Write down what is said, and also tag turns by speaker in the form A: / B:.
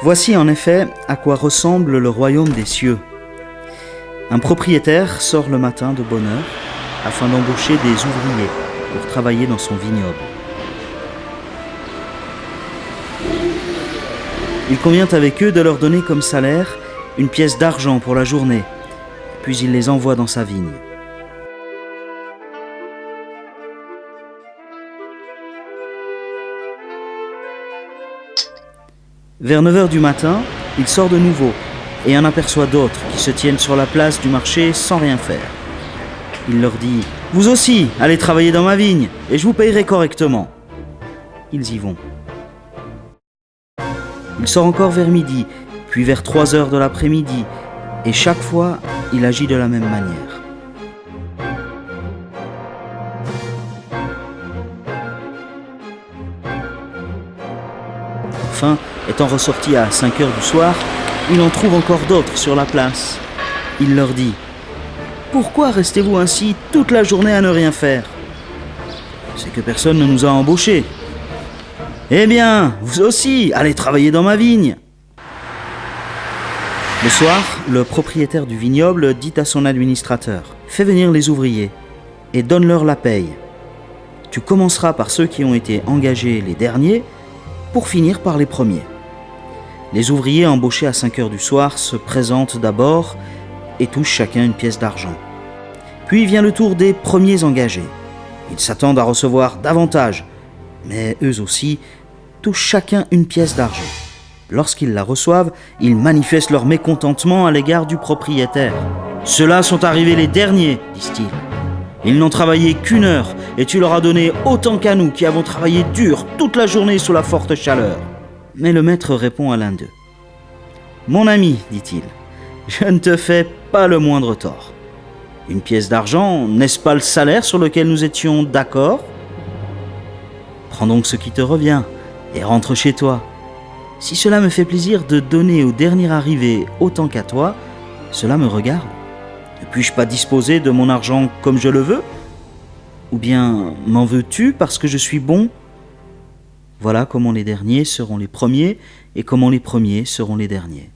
A: Voici en effet à quoi ressemble le royaume des cieux. Un propriétaire sort le matin de bonne heure afin d'embaucher des ouvriers pour travailler dans son vignoble. Il convient avec eux de leur donner comme salaire une pièce d'argent pour la journée, puis il les envoie dans sa vigne. Vers 9 heures du matin, il sort de nouveau et en aperçoit d'autres qui se tiennent sur la place du marché sans rien faire. Il leur dit « Vous aussi, allez travailler dans ma vigne et je vous payerai correctement. » Ils y vont. Il sort encore vers midi, puis vers 3 heures de l'après-midi, et chaque fois, il agit de la même manière. Enfin, étant ressorti à 5 heures du soir, il en trouve encore d'autres sur la place. Il leur dit « Pourquoi restez-vous ainsi toute la journée à ne rien faire ? C'est que personne ne nous a embauchés. Eh bien, vous aussi, allez travailler dans ma vigne. » Le soir, le propriétaire du vignoble dit à son administrateur « Fais venir les ouvriers et donne-leur la paye. Tu commenceras par ceux qui ont été engagés les derniers pour finir par les premiers. » Les ouvriers embauchés à 5 heures du soir se présentent d'abord et touchent chacun une pièce d'argent. Puis vient le tour des premiers engagés. Ils s'attendent à recevoir davantage, mais eux aussi touchent chacun une pièce d'argent. Lorsqu'ils la reçoivent, ils manifestent leur mécontentement à l'égard du propriétaire. « Ceux-là sont arrivés les derniers, disent-ils. Ils n'ont travaillé qu'une heure et tu leur as donné autant qu'à nous qui avons travaillé dur toute la journée sous la forte chaleur. » Mais le maître répond à l'un d'eux. « Mon ami, dit-il, je ne te fais pas le moindre tort. Une pièce d'argent, n'est-ce pas le salaire sur lequel nous étions d'accord ? Prends donc ce qui te revient et rentre chez toi. Si cela me fait plaisir de donner au dernier arrivé autant qu'à toi, cela me regarde. Ne puis-je pas disposer de mon argent comme je le veux ? Ou bien m'en veux-tu parce que je suis bon ? Voilà comment les derniers seront les premiers et comment les premiers seront les derniers. »